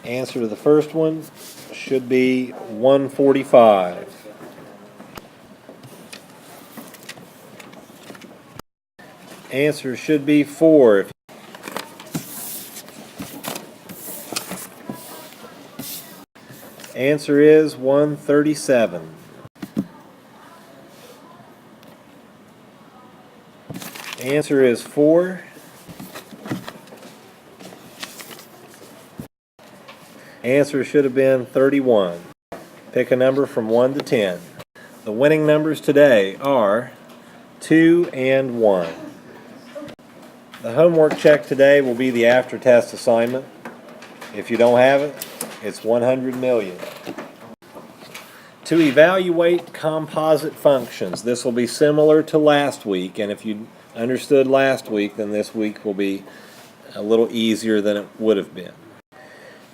Answer to the first one should be 145. Answer should be 4. Answer is 137. Answer is 4. Answer should have been 31. Pick a number from 1 to 10. The winning numbers today are 2 and 1. The homework check today will be the after-test assignment. If you don't have it, it's 100 million. To evaluate composite functions, this will be similar to last week, and if you understood last week, then this week will be a little easier than it would have been.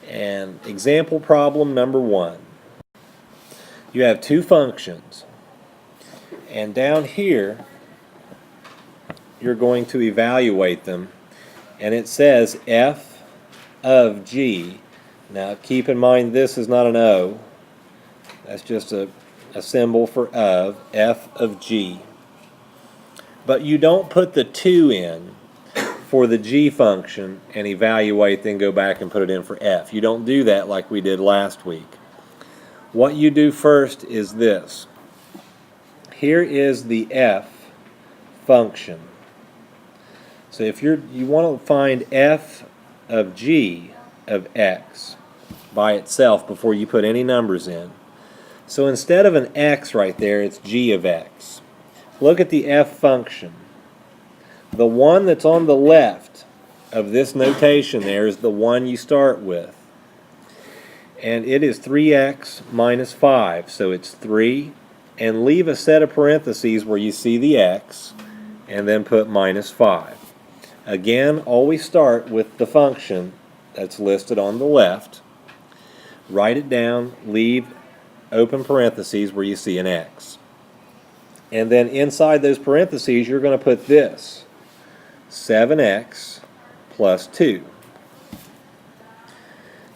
And example problem number 1. You have two functions, and down here you're going to evaluate them, and it says f of g. Now keep in mind this is not an O, that's just a symbol for of, f of g. But you don't put the 2 in for the g function and evaluate, then go back and put it in for f. You don't do that like we did last week. What you do first is this. Here is the f function. So if you want to find f of g of x by itself before you put any numbers in. So instead of an x right there, it's g of x. Look at the f function. The one that's on the left of this notation there is the one you start with. And it is 3x minus 5. So it's 3. And leave a set of parentheses where you see the x. And then put minus 5. Again, always start with the function that's listed on the left. Write it down. Leave open parentheses where you see an x. And then inside those parentheses, you're going to put this. 7x plus 2.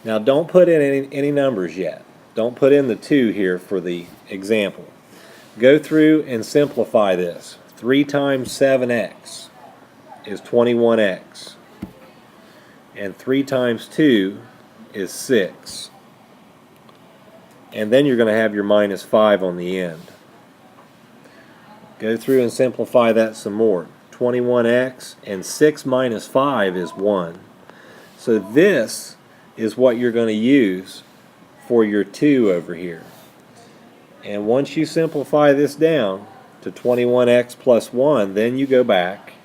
Now don't put in any numbers yet. Don't put in the 2 here for the example. Go through and simplify this. 3 times 7x is 21x. And 3 times 2 is 6. And then you're going to have your minus 5 on the end. Go through and simplify that some more. 21x, and 6 minus 5 is 1. So this is what you're going to use for your 2 over here. And once you simplify this down to 21x plus 1, then you go back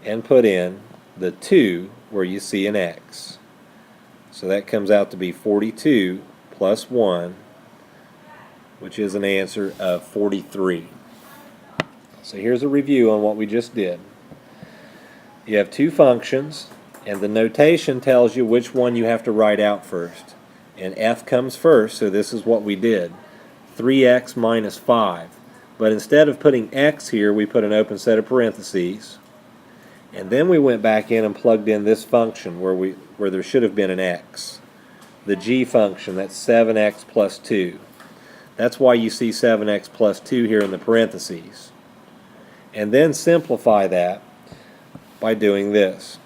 and put in the 2 where you see an x. So that comes out to be 42 plus 1, which is an answer of 43. So here's a review on what we just did. You have two functions, and the notation tells you which one you have to write out first. And f comes first, so this is what we did. 3x minus 5. But instead of putting x here, we put an open set of parentheses. And then we went back in and plugged in this function where there should have been an x. The g function, that's 7x plus 2. That's why you see 7x plus 2 here in the parentheses. And then simplify that by doing this.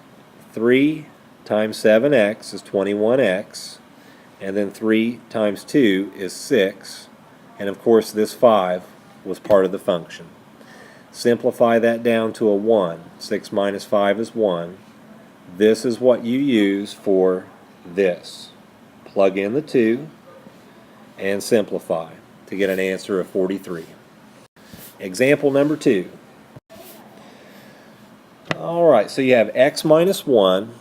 3 times 7x is 21x, and then 3 times 2 is 6, and of course this 5 was part of the function. Simplify that down to a 1. 6 minus 5 is 1. This is what you use for this. Plug in the 2 and simplify to get an answer of 43. Example number 2. Alright, so you have x minus 1,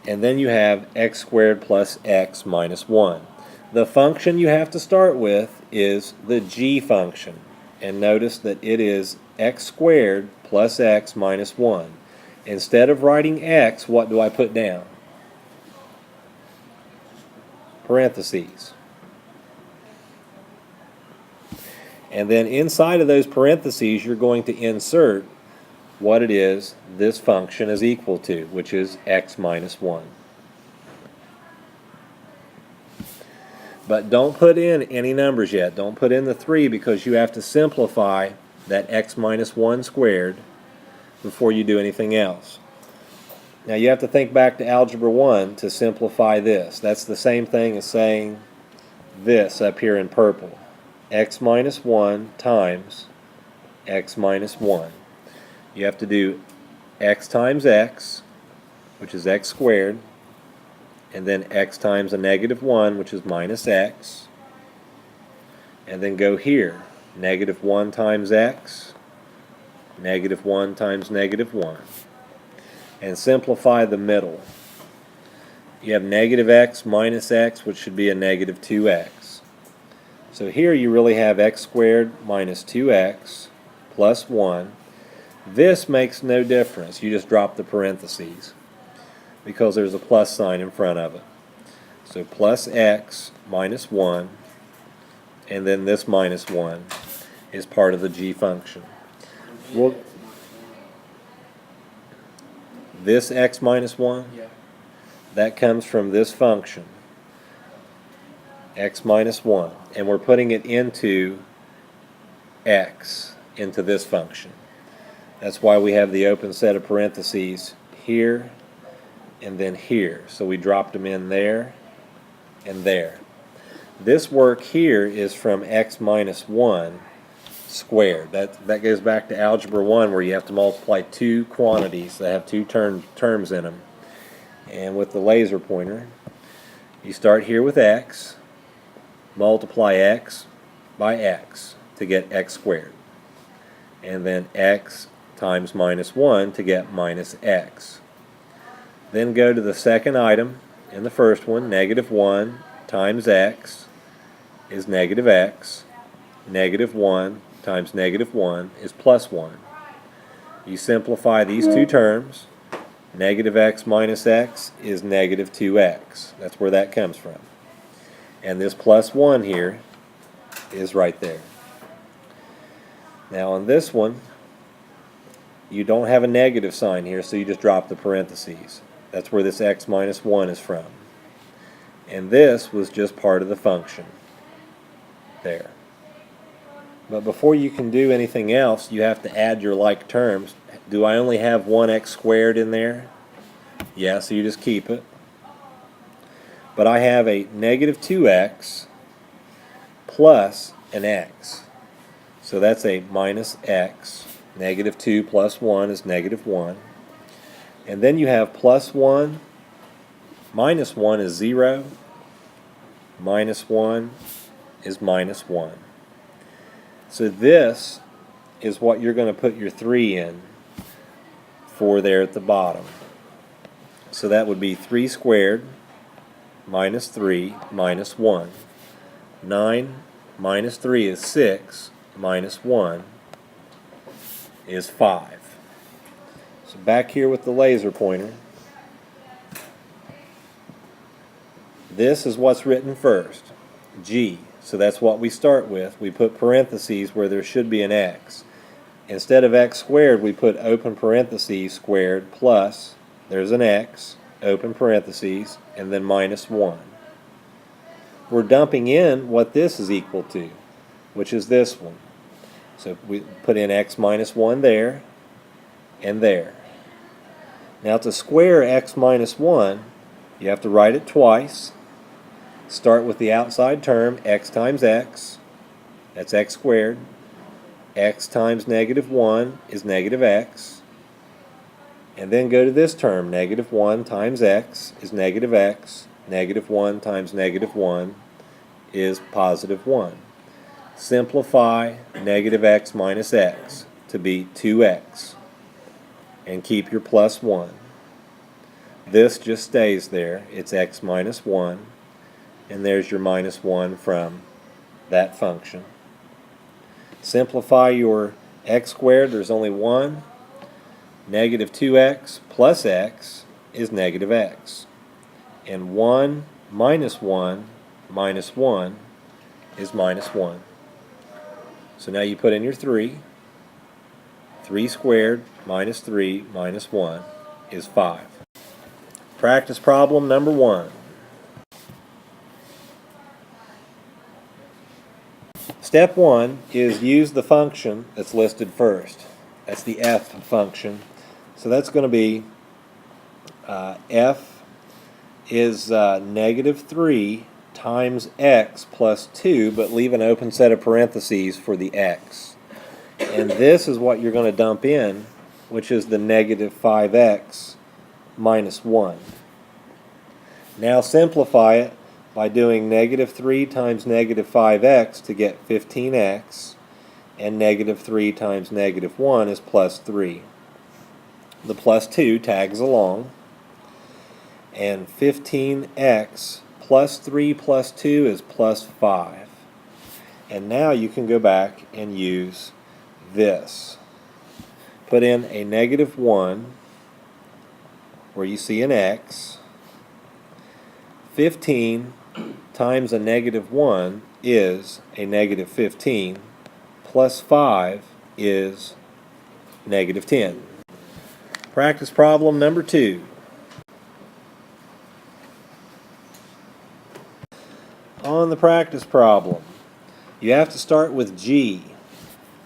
and then you have x squared plus x minus 1. The function you have to start with is the g function. And notice that it is x squared plus x minus 1. Instead of writing x, what do I put down? Parentheses. And then inside of those parentheses, you're going to insert what it is this function is equal to, which is x minus 1. But don't put in any numbers yet. Don't put in the 3 because you have to simplify that x minus 1 squared before you do anything else. Now you have to think back to Algebra 1 to simplify this. That's the same thing as saying this up here in purple. X minus 1 times x minus 1. You have to do x times x, which is x squared, and then x times a negative 1, which is minus x, and then go here, negative 1 times x, negative 1 times negative 1, and simplify the middle. You have negative x minus x, which should be a negative 2x. So here you really have x squared minus 2x plus 1. This makes no difference. You just drop the parentheses because there's a plus sign in front of it. So plus x minus 1, and then this minus 1 is part of the g function. Well, this x minus 1, that comes from this function, x minus 1, and we're putting it into x, into this function. That's why we have the open set of parentheses here and then here. So we dropped them in there and there. This work here is from x minus 1 squared. That goes back to Algebra 1 where you have to multiply two quantities that have two terms in them. And with the laser pointer, you start here with x, multiply x by x to get x squared. And then x times minus 1 to get minus x. Then go to the second item in the first one, negative 1 times x is negative x. Negative 1 times negative 1 is plus 1. You simplify these two terms. Negative x minus x is negative 2x. That's where that comes from. And this plus 1 here is right there. Now on this one, you don't have a negative sign here, so you just drop the parentheses. That's where this x minus 1 is from. And this was just part of the function. There. But before you can do anything else, you have to add your like terms. Do I only have one x squared in there? Yeah, so you just keep it. But I have a negative 2x plus an x. So that's a minus x. Negative 2 plus 1 is negative 1. And then you have plus 1. Minus 1 is 0. Minus 1 is minus 1. So this is what you're going to put your 3 in for there at the bottom. So that would be 3 squared minus 3 minus 1. 9 minus 3 is 6 minus 1 is 5. So back here with the laser pointer, this is what's written first, g. So that's what we start with. We put parentheses where there should be an x. Instead of x squared, we put open parentheses squared plus, there's an x, open parentheses, and then minus 1. We're dumping in what this is equal to, which is this one. So we put in x minus 1 there and there. Now to square x minus 1, you have to write it twice. Start with the outside term, x times x, that's x squared. X times negative 1 is negative x. And then go to this term, negative 1 times x is negative x. Negative 1 times negative 1 is positive 1. Simplify negative x minus x to be 2x. And keep your plus 1. This just stays there. It's x minus 1. And there's your minus 1 from that function. Simplify your x squared. There's only one. Negative 2x plus x is negative x. And 1 minus 1 minus 1 is minus 1. So now you put in your 3. 3 squared minus 3 minus 1 is 5. Practice problem number 1. Step 1 is use the function that's listed first. That's the f function. So that's going to be f is negative 3 times x plus 2, but leave an open set of parentheses for the x. And this is what you're going to dump in, which is the negative 5x minus 1. Now simplify it by doing negative 3 times negative 5x to get 15x, and negative 3 times negative 1 is plus 3. The plus 2 tags along, and 15x plus 3 plus 2 is plus 5. And now you can go back and use this. Put in a negative 1 where you see an x. 15 times a negative 1 is a negative 15, plus 5 is negative 10. Practice problem number 2. On the practice problem, you have to start with g,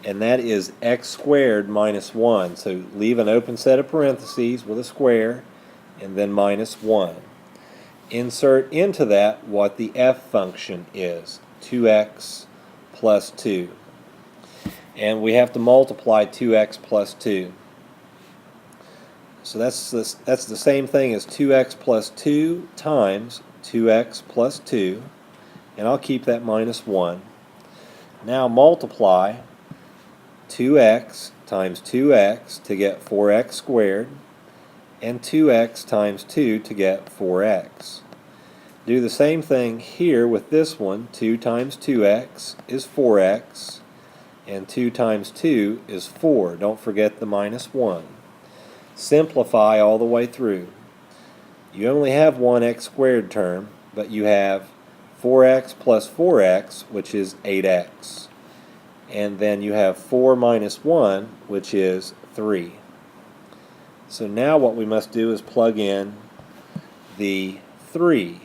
and that is x squared minus 1. So leave an open set of parentheses with a square, and then minus 1. Insert into that what the f function is, 2x plus 2. And we have to multiply 2x plus 2. So that's the same thing as 2x plus 2 times 2x plus 2. And I'll keep that minus 1. Now multiply 2x times 2x to get 4x squared, and 2x times 2 to get 4x. Do the same thing here with this one. 2 times 2x is 4x, and 2 times 2 is 4. Don't forget the minus 1. Simplify all the way through. You only have one x squared term, but you have 4x plus 4x, which is 8x. And then you have 4 minus 1, which is 3. So now what we must do is plug in the 3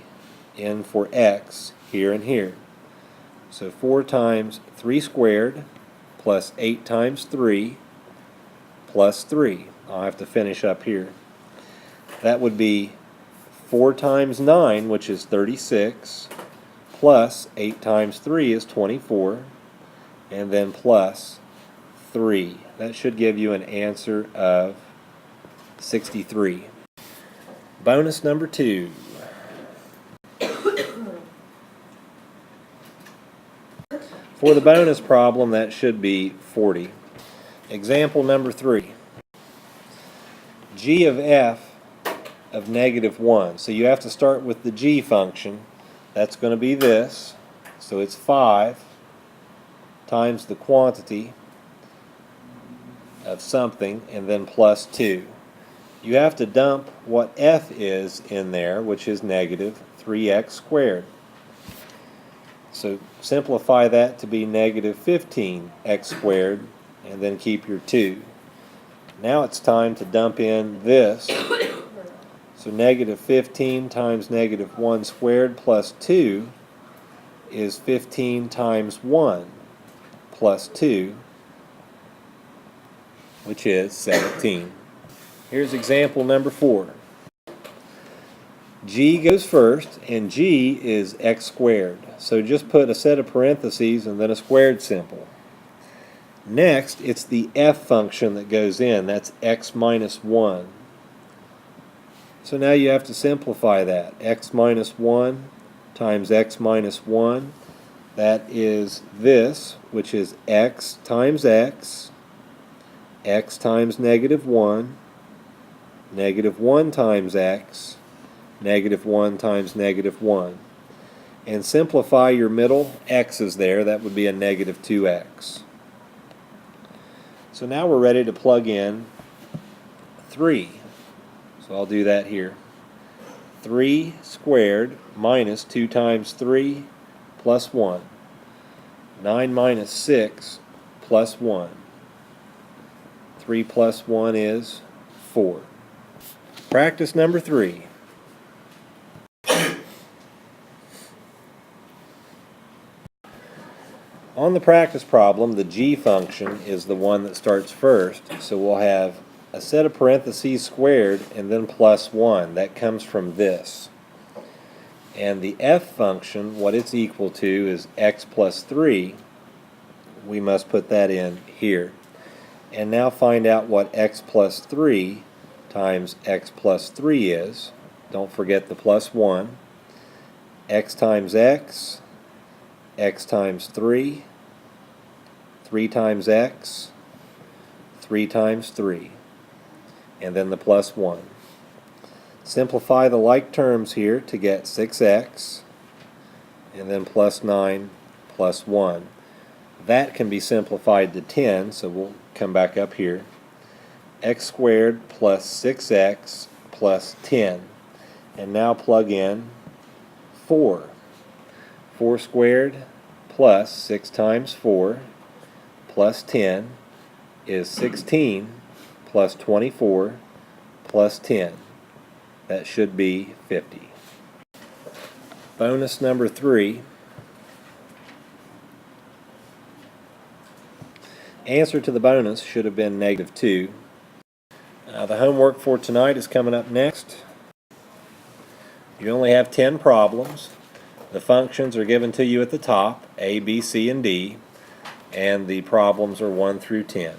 in for x here and here. So 4 times 3 squared plus 8 times 3 plus 3. I'll have to finish up here. That would be 4 times 9, which is 36, plus 8 times 3 is 24, and then plus 3. That should give you an answer of 63. Bonus number 2. For the bonus problem, that should be 40. Example number 3. G of f of negative 1. So you have to start with the g function. That's going to be this. So it's 5 times the quantity of something, and then plus 2. You have to dump what f is in there, which is negative 3x squared. So simplify that to be negative 15x squared, and then keep your 2. Now it's time to dump in this. So negative 15 times negative 1 squared plus 2 is 15 times 1 plus 2, which is 17. Here's example number 4. G goes first, and G is x squared. So just put a set of parentheses and then a squared symbol. Next, it's the f function that goes in. That's x minus 1. So now you have to simplify that. X minus 1 times x minus 1. That is this, which is x times x times negative 1, negative 1 times x, negative 1 times negative 1. And simplify your middle x's there. That would be a negative 2x. So now we're ready to plug in 3. So I'll do that here. 3 squared minus 2 times 3 plus 1. 9 minus 6 plus 1. 3 plus 1 is 4. Practice number 3. On the practice problem, the g function is the one that starts first, so we'll have a set of parentheses squared and then plus 1. That comes from this. And the f function, what it's equal to is x plus 3. We must put that in here. And now find out what x plus 3 times x plus 3 is. Don't forget the plus 1. X times x, x times 3, 3 times x, 3 times 3, and then the plus 1. Simplify the like terms here to get 6x, and then plus 9 plus 1. That can be simplified to 10, so we'll come back up here. X squared plus 6x plus 10. And now plug in 4. 4 squared plus 6 times 4 plus 10 is 16 plus 24 plus 10. That should be 50. Bonus number 3. Answer to the bonus should have been -2. The homework for tonight is coming up next. You only have 10 problems. The functions are given to you at the top, A, B, C, and D, and the problems are 1 through 10.